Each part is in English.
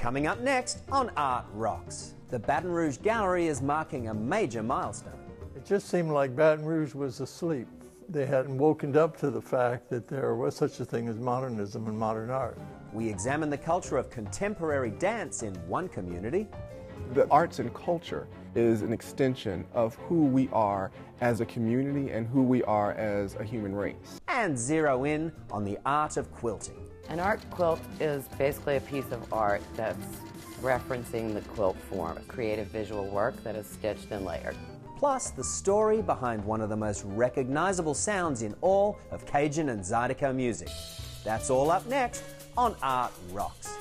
Coming up next on Art Rocks, the Baton Rouge Gallery is marking a major milestone. It just seemed like Baton Rouge was asleep. They hadn't woken up to the fact that there was such a thing as modernism and modern art. We examine the culture of contemporary dance in one community. The arts and culture is an extension of who we are as a community and who we are as a human race. And zero in on the art of quilting. An art quilt is basically a piece of art that's referencing the quilt form, a creative visual work that is stitched and layered. Plus the story behind one of the most recognizable sounds in all of Cajun and Zydeco music. That's all up next on Art Rocks.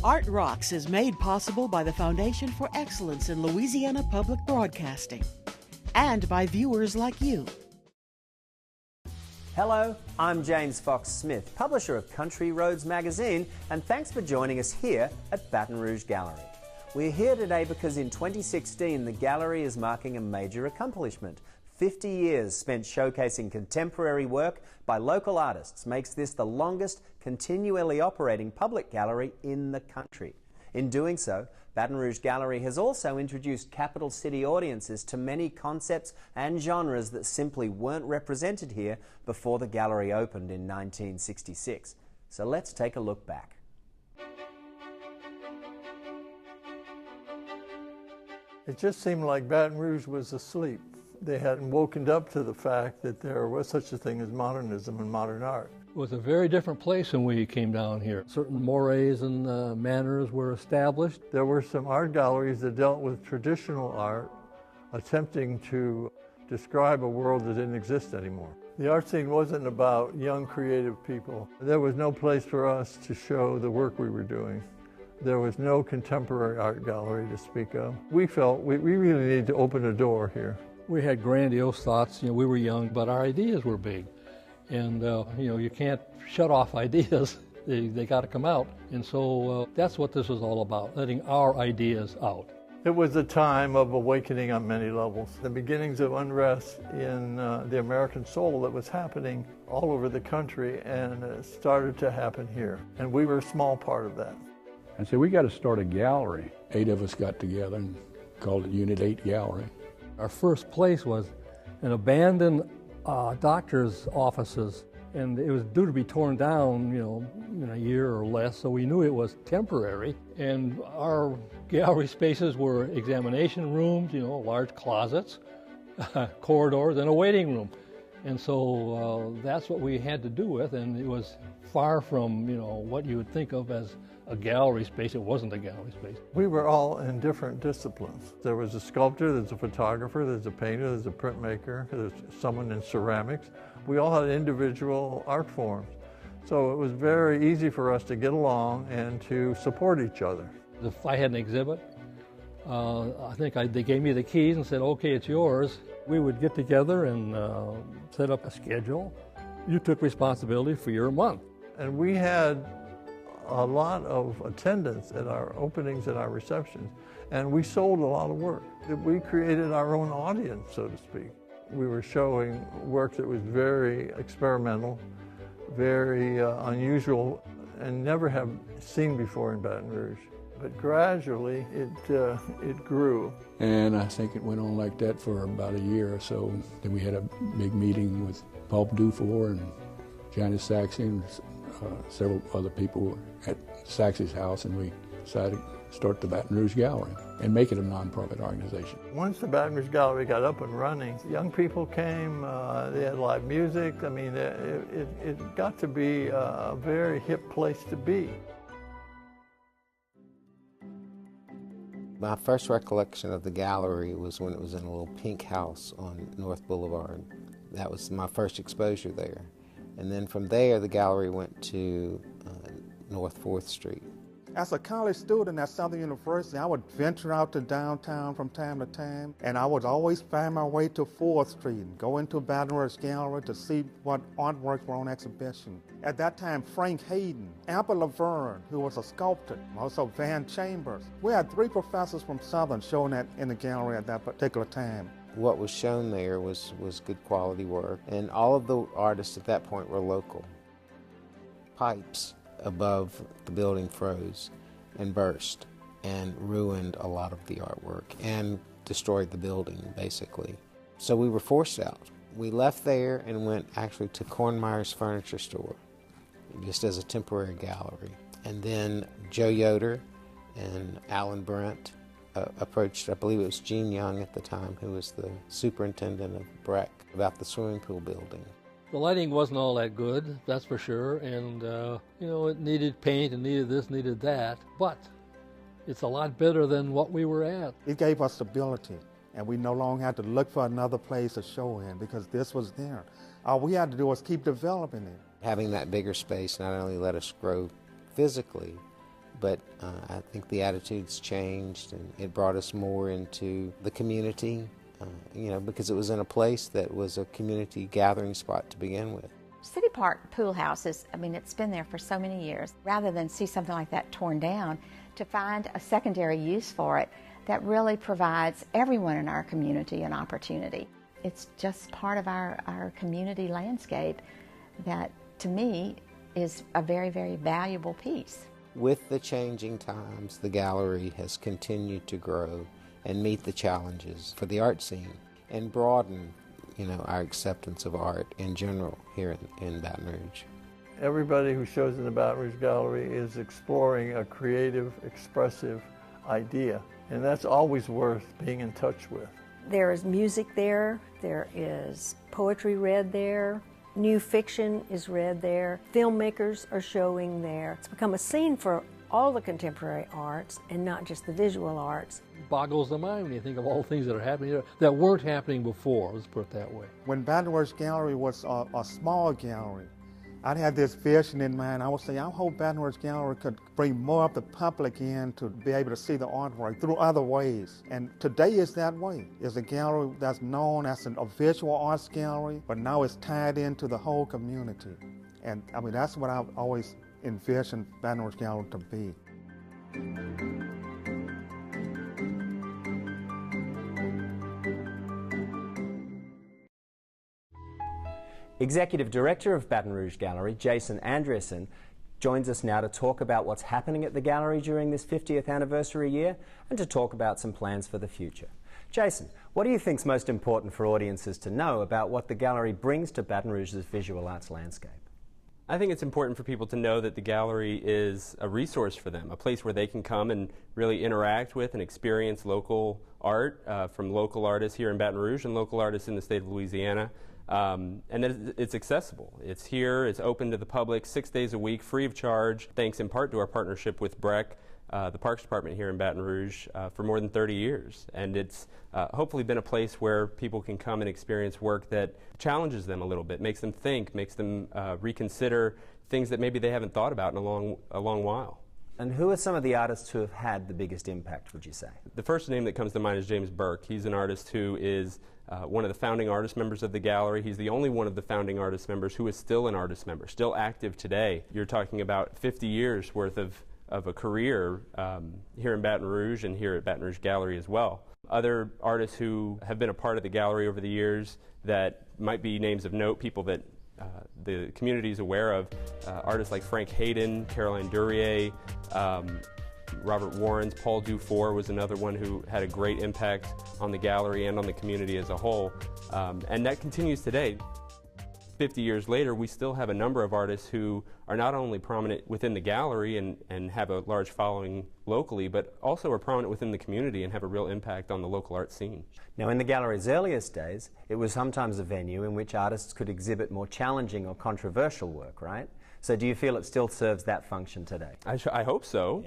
Art Rocks is made possible by the Foundation for Excellence in Louisiana Public Broadcasting and by viewers like you. Hello, I'm James Fox Smith, publisher of Country Roads magazine, and thanks for joining us here at Baton Rouge Gallery. We're here today because in 2016 the gallery is marking a major accomplishment. 50 years spent showcasing contemporary work by local artists makes this the longest continually operating public gallery in the country. In doing so, Baton Rouge Gallery has also introduced capital city audiences to many concepts and genres that simply weren't represented here before the gallery opened in 1966. So let's take a look back. It just seemed like Baton Rouge was asleep. They hadn't woken up to the fact that there was such a thing as modernism and modern art. It was a very different place when we came down here. Certain mores and manners were established. There were some art galleries that dealt with traditional art, attempting to describe a world that didn't exist anymore. The art scene wasn't about young creative people. There was no place for us to show the work we were doing. There was no contemporary art gallery to speak of. We felt we really needed to open a door here. We had grandiose thoughts. We were young, but our ideas were big. And, you can't shut off ideas. They got to come out. And so that's what this is all about, letting our ideas out. It was a time of awakening on many levels. The beginnings of unrest in the American soul that was happening all over the country, and it started to happen here. And we were a small part of that. I said, we got to start a gallery. 8 of us got together and called it Unit 8 Gallery. Our first place was an abandoned doctor's offices, and it was due to be torn down, in a year or less, so we knew it was temporary. And our gallery spaces were examination rooms, large closets, corridors, and a waiting room. And so that's what we had to do with, and it was far from, what you would think of as a gallery space. It wasn't a gallery space. We were all in different disciplines. There was a sculptor, there's a photographer, there's a painter, there's a printmaker, there's someone in ceramics. We all had individual art forms. So it was very easy for us to get along and to support each other. If I had an exhibit, I think they gave me the keys and said, okay, it's yours. We would get together and set up a schedule. You took responsibility for your month. And we had a lot of attendance at our openings and our receptions, and we sold a lot of work. We created our own audience, so to speak. We were showing work that was very experimental, very unusual, and never have seen before in Baton Rouge. But gradually, it grew. And I think it went on like that for about a year or so. Then we had a big meeting with Paul Dufour and Johnny Saxey and several other people at Saxey's house, and we decided to start the Baton Rouge Gallery and make it a nonprofit organization. Once the Baton Rouge Gallery got up and running, young people came, they had live music. I mean, it got to be a very hip place to be. My first recollection of the gallery was when it was in a little pink house on North Boulevard. That was my first exposure there. And then from there, the gallery went to North 4th Street. As a college student at Southern University, I would venture out to downtown from time to time, and I would always find my way to 4th Street and go into Baton Rouge Gallery to see what artworks were on exhibition. At that time, Frank Hayden, Amber Laverne, who was a sculptor, also Van Chambers. We had 3 professors from Southern showing that in the gallery at that particular time. What was shown there was good quality work, and all of the artists at that point were local. Pipes above the building froze and burst and ruined a lot of the artwork and destroyed the building, basically. So we were forced out. We left there and went actually to Kornmeyer's Furniture Store, just as a temporary gallery. And then Joe Yoder and Alan Brent approached, I believe it was Gene Young at the time, who was the superintendent of BREC, about the swimming pool building. The lighting wasn't all that good, that's for sure, and it needed paint and needed this, needed that, but it's a lot better than what we were at. It gave us stability, and we no longer had to look for another place to show in because this was there. All we had to do was keep developing it. Having that bigger space not only let us grow physically, but I think the attitudes changed, and it brought us more into the community. Because it was in a place that was a community gathering spot to begin with. City Park Pool House it's been there for so many years. Rather than see something like that torn down, to find a secondary use for it that really provides everyone in our community an opportunity. It's just part of our community landscape that, to me, is a very, very valuable piece. With the changing times, the gallery has continued to grow and meet the challenges for the art scene and broaden, our acceptance of art in general here in Baton Rouge. Everybody who shows in the Baton Rouge Gallery is exploring a creative, expressive idea, and that's always worth being in touch with. There is music there, there is poetry read there, new fiction is read there, filmmakers are showing there. It's become a scene for all the contemporary arts and not just the visual arts. It boggles the mind when you think of all the things that are happening here that weren't happening before, let's put it that way. When Baton Rouge Gallery was a small gallery, I'd had this vision in mind. I would say, I hope Baton Rouge Gallery could bring more of the public in to be able to see the artwork through other ways. And today is that way. It's a gallery that's known as a visual arts gallery, but now it's tied into the whole community. And that's what I've always envisioned Baton Rouge Gallery to be. Executive Director of Baton Rouge Gallery, Jason Andreasen, joins us now to talk about what's happening at the gallery during this 50th anniversary year and to talk about some plans for the future. Jason, what do you think is most important for audiences to know about what the gallery brings to Baton Rouge's visual arts landscape? I think it's important for people to know that the gallery is a resource for them, a place where they can come and really interact with and experience local art from local artists here in Baton Rouge and local artists in the state of Louisiana. And that it's accessible. It's here, it's open to the public 6 days a week, free of charge, thanks in part to our partnership with BREC, the Parks Department here in Baton Rouge, for more than 30 years. And it's hopefully been a place where people can come and experience work that challenges them a little bit, makes them think, makes them reconsider things that maybe they haven't thought about in a long while. And who are some of the artists who have had the biggest impact, would you say? The first name that comes to mind is James Burke. He's an artist who is one of the founding artist members of the gallery. He's the only one of the founding artist members who is still an artist member, still active today. You're talking about 50 years worth of a career here in Baton Rouge and here at Baton Rouge Gallery as well. Other artists who have been a part of the gallery over the years that might be names of note, people that the community is aware of, artists like Frank Hayden, Caroline Duryea, Robert Warrens, Paul Dufour was another one who had a great impact on the gallery and on the community as a whole. And that continues today. 50 years later, we still have a number of artists who are not only prominent within the gallery and have a large following locally, but also are prominent within the community and have a real impact on the local art scene. Now, in the gallery's earliest days, it was sometimes a venue in which artists could exhibit more challenging or controversial work, right? So do you feel it still serves that function today? I hope so.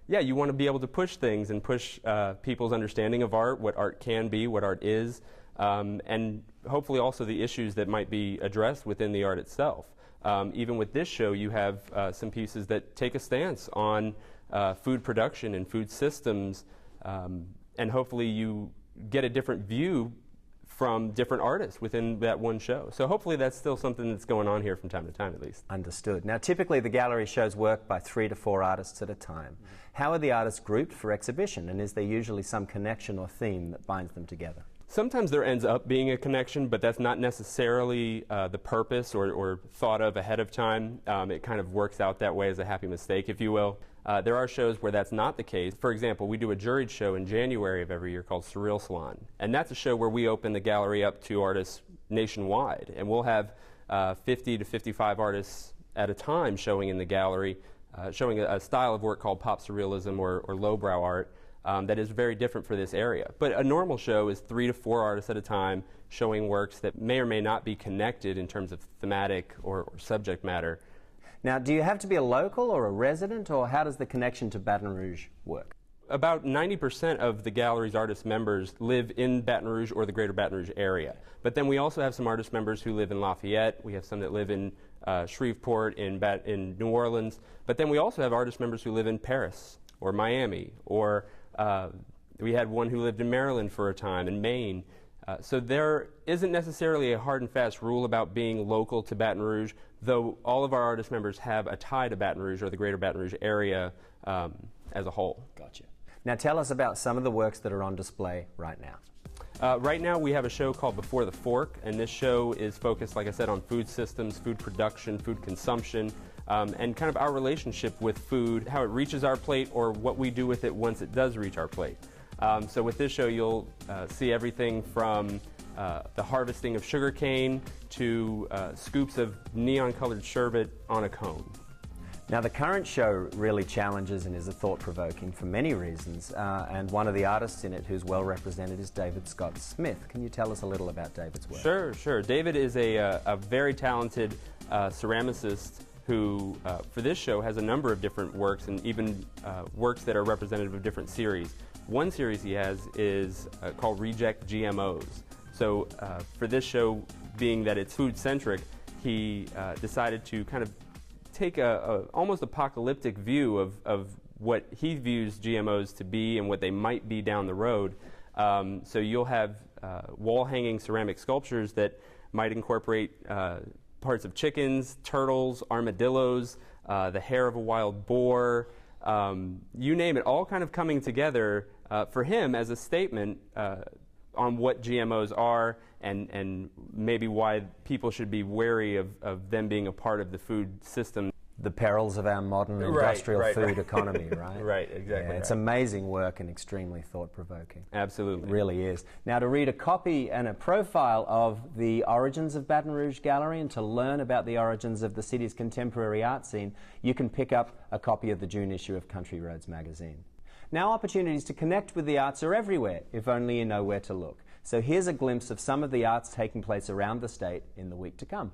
Yeah, you want to be able to push things and push people's understanding of art, what art can be, what art is, and hopefully also the issues that might be addressed within the art itself. Even with this show, you have some pieces that take a stance on food production and food systems, and hopefully you get a different view from different artists within that one show. So hopefully that's still something that's going on here from time to time, at least. Understood. Now, typically the gallery shows work by 3 to 4 artists at a time. How are the artists grouped for exhibition, and is there usually some connection or theme that binds them together? Sometimes there ends up being a connection, but that's not necessarily the purpose or thought of ahead of time. It kind of works out that way as a happy mistake, if you will. There are shows where that's not the case. For example, we do a juried show in January of every year called Surreal Salon, and that's a show where we open the gallery up to artists nationwide, and we'll have 50 to 55 artists at a time showing in the gallery, showing a style of work called pop surrealism or lowbrow art that is very different for this area. But a normal show is 3 to 4 artists at a time showing works that may or may not be connected in terms of thematic or subject matter. Now, do you have to be a local or a resident, or how does the connection to Baton Rouge work? About 90% of the gallery's artist members live in Baton Rouge or the greater Baton Rouge area. But then we also have some artist members who live in Lafayette. We have some that live in Shreveport, in New Orleans. But then we also have artist members who live in Paris or Miami, or we had one who lived in Maryland for a time, in Maine. So there isn't necessarily a hard and fast rule about being local to Baton Rouge, though all of our artist members have a tie to Baton Rouge or the greater Baton Rouge area as a whole. Gotcha. Now tell us about some of the works that are on display right now. Right now we have a show called Before the Fork, and this show is focused, like I said, on food systems, food production, food consumption, and kind of our relationship with food, how it reaches our plate or what we do with it once it does reach our plate. So with this show you'll see everything from the harvesting of sugar cane to scoops of neon-colored sherbet on a cone. Now, the current show really challenges and is thought-provoking for many reasons, and one of the artists in it who's well represented is David Scott Smith. Can you tell us a little about David's work? Sure. David is a very talented ceramicist who, for this show, has a number of different works, and even works that are representative of different series. One series he has is called Reject GMOs. So for this show, being that it's food-centric, he decided to kind of take a almost apocalyptic view of what he views GMOs to be and what they might be down the road. So you'll have wall-hanging ceramic sculptures that might incorporate parts of chickens, turtles, armadillos, the hair of a wild boar, you name it, all kind of coming together for him as a statement on what GMOs are and maybe why people should be wary of them being a part of the food system. The perils of our modern industrial food economy, right? Right, exactly. Yeah, it's amazing work and extremely thought-provoking. Absolutely. It really is. Now, to read a copy and a profile of the origins of Baton Rouge Gallery and to learn about the origins of the city's contemporary art scene, you can pick up a copy of the June issue of Country Roads magazine. Now, opportunities to connect with the arts are everywhere, if only you know where to look. So here's a glimpse of some of the arts taking place around the state in the week to come.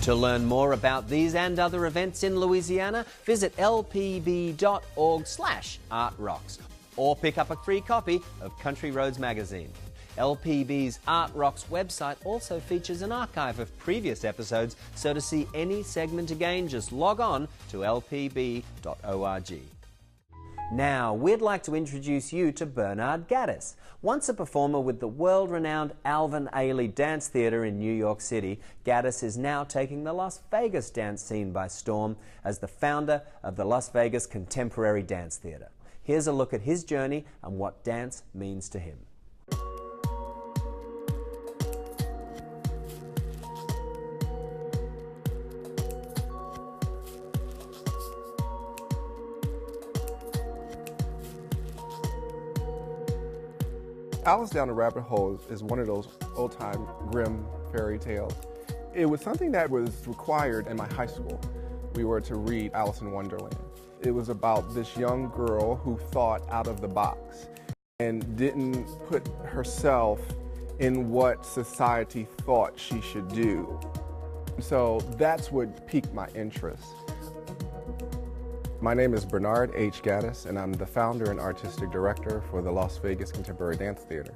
To learn more about these and other events in Louisiana, visit lpb.org/artrocks or pick up a free copy of Country Roads magazine. LPB's Art Rocks website also features an archive of previous episodes, so to see any segment again, just log on to lpb.org. Now, we'd like to introduce you to Bernard Gaddis. Once a performer with the world-renowned Alvin Ailey Dance Theatre in New York City, Gaddis is now taking the Las Vegas dance scene by storm as the founder of the Las Vegas Contemporary Dance Theatre. Here's a look at his journey and what dance means to him. Alice Down the Rabbit Hole is one of those old-time grim fairy tales. It was something that was required in my high school. We were to read Alice in Wonderland. It was about this young girl who thought out of the box. and didn't put herself in what society thought she should do. So that's what piqued my interest. My name is Bernard H. Gaddis, and I'm the founder and artistic director for the Las Vegas Contemporary Dance Theater.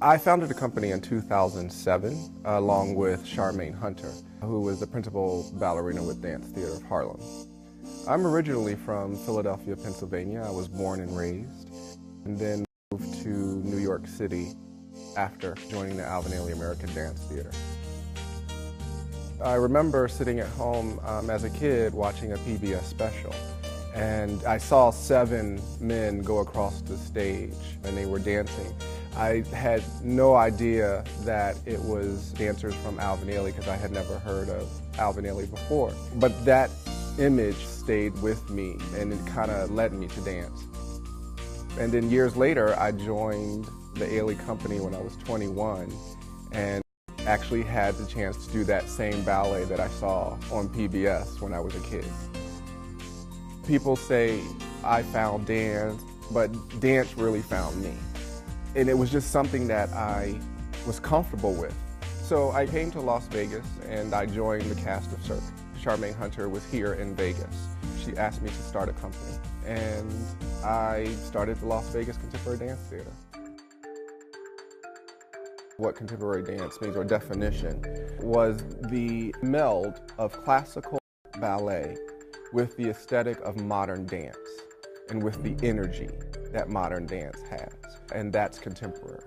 I founded the company in 2007 along with Charmaine Hunter, who was the principal ballerina with Dance Theater of Harlem. I'm originally from Philadelphia, Pennsylvania. I was born and raised, and then moved to New York City after joining the Alvin Ailey American Dance Theater. I remember sitting at home as a kid watching a PBS special, and I saw 7 men go across the stage and they were dancing. I had no idea that it was dancers from Alvin Ailey because I had never heard of Alvin Ailey before. But that image stayed with me and it kind of led me to dance. And then years later, I joined the Ailey Company when I was 21 and actually had the chance to do that same ballet that I saw on PBS when I was a kid. People say I found dance, but dance really found me. And it was just something that I was comfortable with. So I came to Las Vegas and I joined the cast of Cirque. Charmaine Hunter was here in Vegas. She asked me to start a company, and I started the Las Vegas Contemporary Dance Theater. What contemporary dance means, or definition, was the meld of classical ballet with the aesthetic of modern dance and with the energy that modern dance has, and that's contemporary.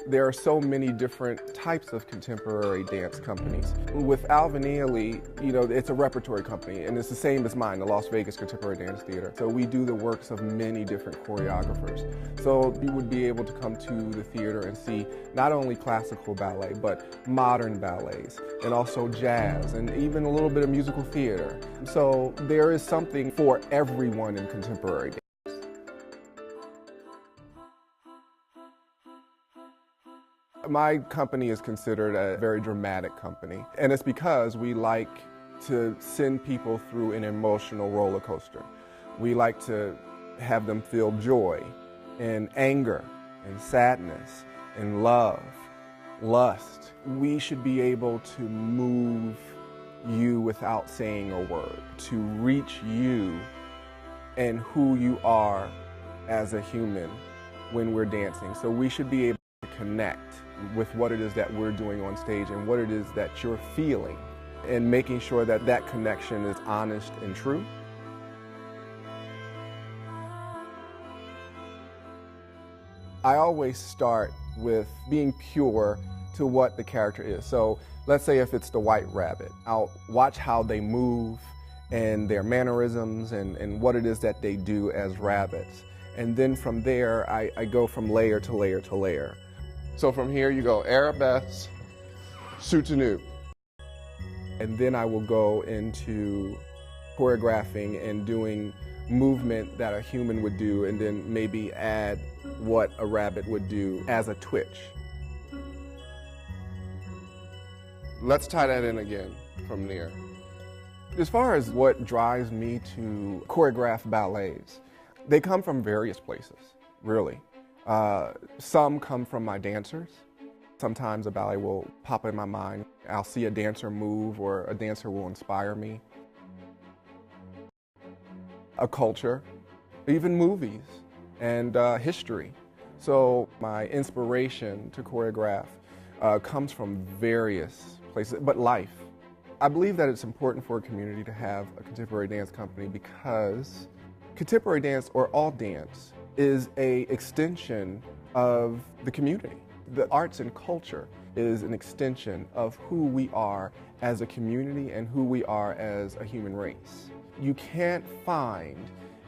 There are so many different types of contemporary dance companies. With Alvin Ailey, it's a repertory company, and it's the same as mine, the Las Vegas Contemporary Dance Theater. So we do the works of many different choreographers. So you would be able to come to the theater and see not only classical ballet, but modern ballets, and also jazz, and even a little bit of musical theater. So there is something for everyone in contemporary dance. My company is considered a very dramatic company, and it's because we like to send people through an emotional roller coaster. We like to have them feel joy and anger and sadness and love, lust. We should be able to move you without saying a word, to reach you and who you are as a human when we're dancing. So we should be able to connect with what it is that we're doing on stage and what it is that you're feeling, and making sure that that connection is honest and true. I always start with being pure to what the character is. So let's say if it's the White Rabbit, I'll watch how they move and their mannerisms and what it is that they do as rabbits. And then from there, I go from layer to layer to layer. So from here you go arabesque, soutenu. And then I will go into choreographing and doing movement that a human would do, and then maybe add what a rabbit would do as a twitch. Let's tie that in again from there. As far as what drives me to choreograph ballets, they come from various places, really. Some come from my dancers. Sometimes a ballet will pop in my mind. I'll see a dancer move, or a dancer will inspire me. A culture, even movies and history. So my inspiration to choreograph comes from various places, but life. I believe that it's important for a community to have a contemporary dance company because contemporary dance, or all dance, is an extension of the community. The arts and culture is an extension of who we are as a community and who we are as a human race. You can't find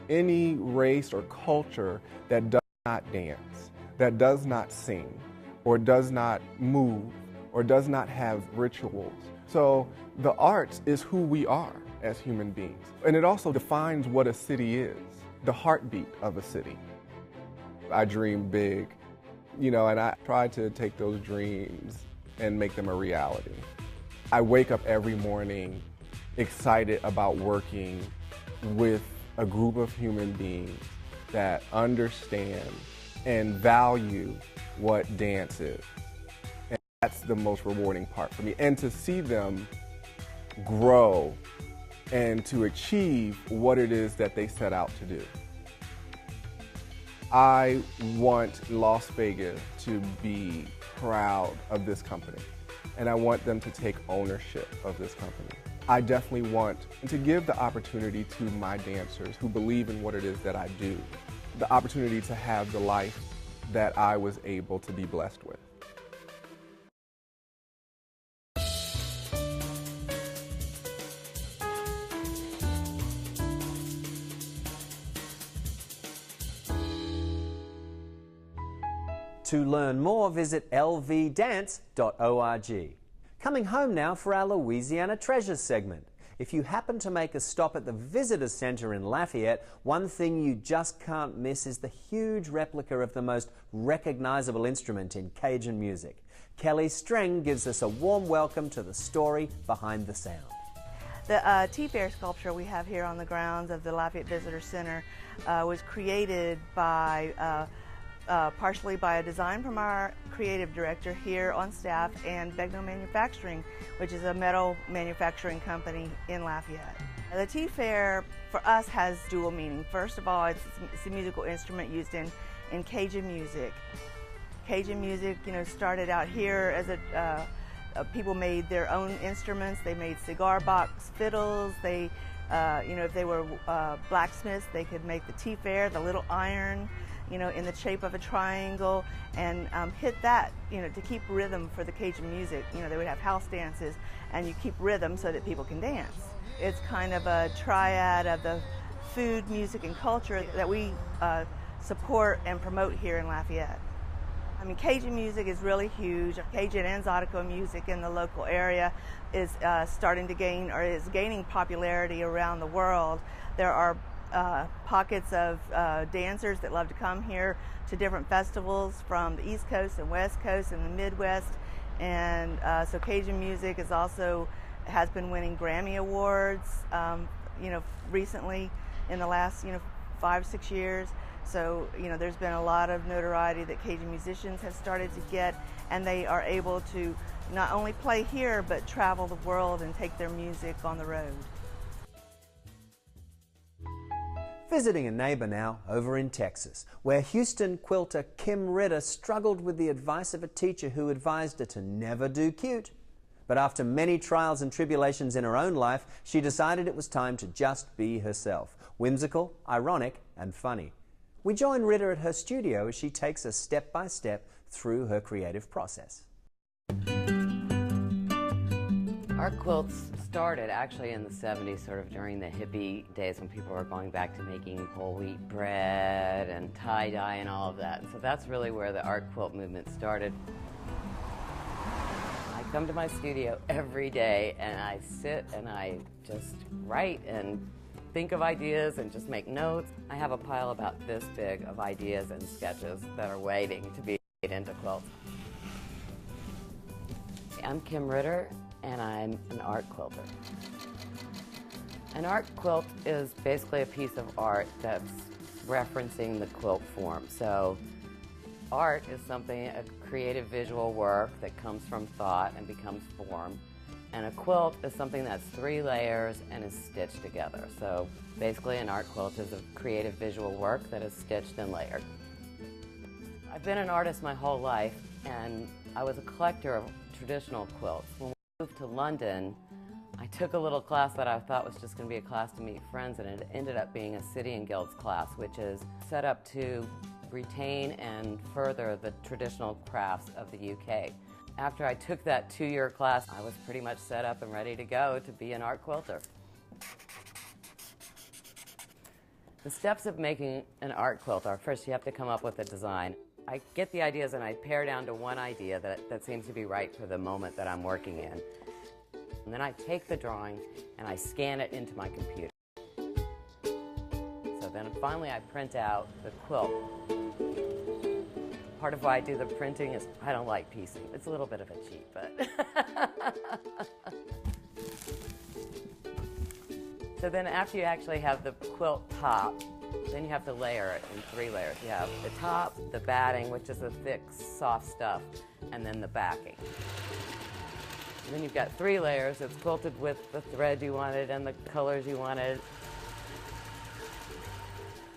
any race or culture that does not dance, that does not sing, or does not move, or does not have rituals. So the arts is who we are as human beings. And it also defines what a city is, the heartbeat of a city. I dream big, and I try to take those dreams and make them a reality. I wake up every morning excited about working with a group of human beings that understand and value what dance is. And that's the most rewarding part for me. And to see them grow and to achieve what it is that they set out to do. I want Las Vegas to be proud of this company, and I want them to take ownership of this company. I definitely want to give the opportunity to my dancers who believe in what it is that I do, the opportunity to have the life that I was able to be blessed with. To learn more, visit lvdance.org. Coming home now for our Louisiana Treasures segment. If you happen to make a stop at the Visitor Center in Lafayette, one thing you just can't miss is the huge replica of the most recognizable instrument in Cajun music. Kelly Streng gives us a warm welcome to the story behind the sound. The T-Fair sculpture we have here on the grounds of the Lafayette Visitor Center was created by partially by a design from our creative director here on staff and Begno Manufacturing, which is a metal manufacturing company in Lafayette. The T-Fair for us has dual meaning. First of all, it's a musical instrument used in Cajun music. Cajun music, started out here as people made their own instruments. They made cigar box fiddles. They, if they were blacksmiths, they could make the T-Fair, the little iron, in the shape of a triangle, and hit that, to keep rhythm for the Cajun music. They would have house dances, and you keep rhythm so that people can dance. It's kind of a triad of the food, music, and culture that we support and promote here in Lafayette. I mean, Cajun music is really huge. Cajun and Zydeco music in the local area is starting to gain, or is gaining popularity around the world. There are pockets of dancers that love to come here to different festivals from the East Coast and West Coast and the Midwest, and so Cajun music has been winning Grammy Awards, recently in the last 5-6 years. So there's been a lot of notoriety that Cajun musicians have started to get, and they are able to not only play here but travel the world and take their music on the road. Visiting a neighbor now over in Texas, where Houston quilter Kim Ritter struggled with the advice of a teacher who advised her to never do cute. But after many trials and tribulations in her own life, she decided it was time to just be herself. Whimsical, ironic, and funny. We join Ritter at her studio as she takes us step by step through her creative process. Our quilts started actually in the 70s, sort of during the hippie days when people were going back to making whole wheat bread and tie-dye and all of that. So that's really where the art quilt movement started. I come to my studio every day and I sit and I just write and think of ideas and just make notes. I have a pile about this big of ideas and sketches that are waiting to be made into quilts. I'm Kim Ritter, and I'm an art quilter. An art quilt is basically a piece of art that's referencing the quilt form. So art is a creative visual work that comes from thought and becomes form. And a quilt is something that's 3 layers and is stitched together. So basically an art quilt is a creative visual work that is stitched and layered. I've been an artist my whole life, and I was a collector of traditional quilts. When we moved to London, I took a little class that I thought was just going to be a class to meet friends, and it ended up being a City and Guilds class, which is set up to retain and further the traditional crafts of the UK. After I took that 2-year class, I was pretty much set up and ready to go to be an art quilter. The steps of making an art quilt are, first you have to come up with a design. I get the ideas and I pare down to one idea that seems to be right for the moment that I'm working in. And then I take the drawing and I scan it into my computer. So then finally I print out the quilt. Part of why I do the printing is I don't like piecing. It's a little bit of a cheat, but... So then after you actually have the quilt top, then you have to layer it in 3 layers. You have the top, the batting, which is a thick, soft stuff, and then the backing. And then you've got 3 layers. It's quilted with the thread you wanted and the colors you wanted.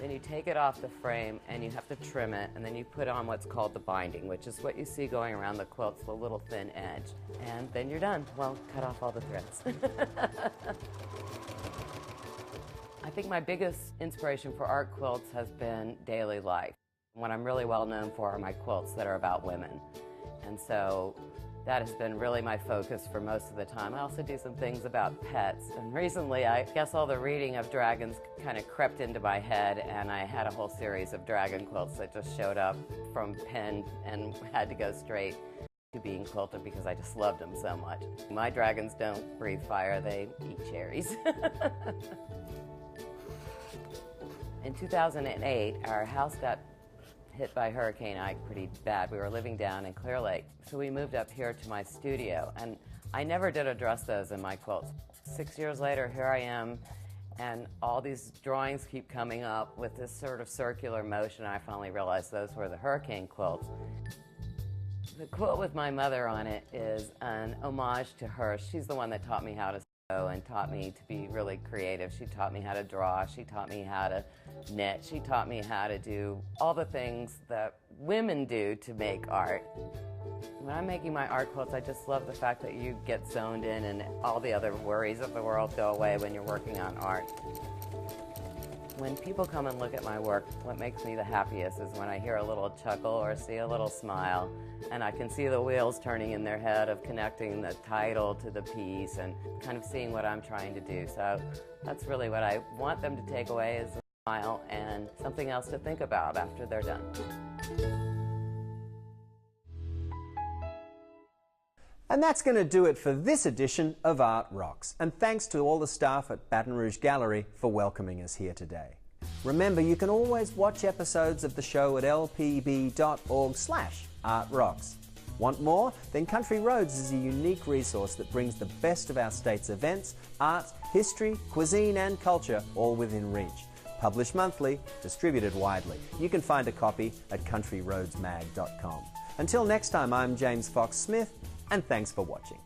Then you take it off the frame and you have to trim it, and then you put on what's called the binding, which is what you see going around the quilts, the little thin edge. And then you're done. Well, cut off all the threads. I think my biggest inspiration for art quilts has been daily life. What I'm really well known for are my quilts that are about women. And so that has been really my focus for most of the time. I also do some things about pets. And recently, I guess all the reading of dragons kind of crept into my head, and I had a whole series of dragon quilts that just showed up from pen and had to go straight to being quilted because I just loved them so much. My dragons don't breathe fire, they eat cherries. In 2008, our house got hit by Hurricane Ike pretty bad. We were living down in Clear Lake, so we moved up here to my studio, and I never did address those in my quilts. 6 years later, here I am, and all these drawings keep coming up with this sort of circular motion. I finally realized those were the hurricane quilts. The quilt with my mother on it is an homage to her. She's the one that taught me how to sew and taught me to be really creative. She taught me how to draw. She taught me how to knit. She taught me how to do all the things that women do to make art. When I'm making my art quilts, I just love the fact that you get zoned in and all the other worries of the world go away when you're working on art. When people come and look at my work, what makes me the happiest is when I hear a little chuckle or see a little smile, and I can see the wheels turning in their head of connecting the title to the piece and kind of seeing what I'm trying to do. So that's really what I want them to take away, is a smile and something else to think about after they're done. And that's going to do it for this edition of Art Rocks. And thanks to all the staff at Baton Rouge Gallery for welcoming us here today. Remember, you can always watch episodes of the show at lpb.org/artrocks. Want more? Then Country Roads is a unique resource that brings the best of our state's events, art, history, cuisine and culture all within reach. Published monthly, distributed widely. You can find a copy at countryroadsmag.com. Until next time, I'm James Fox Smith, and thanks for watching.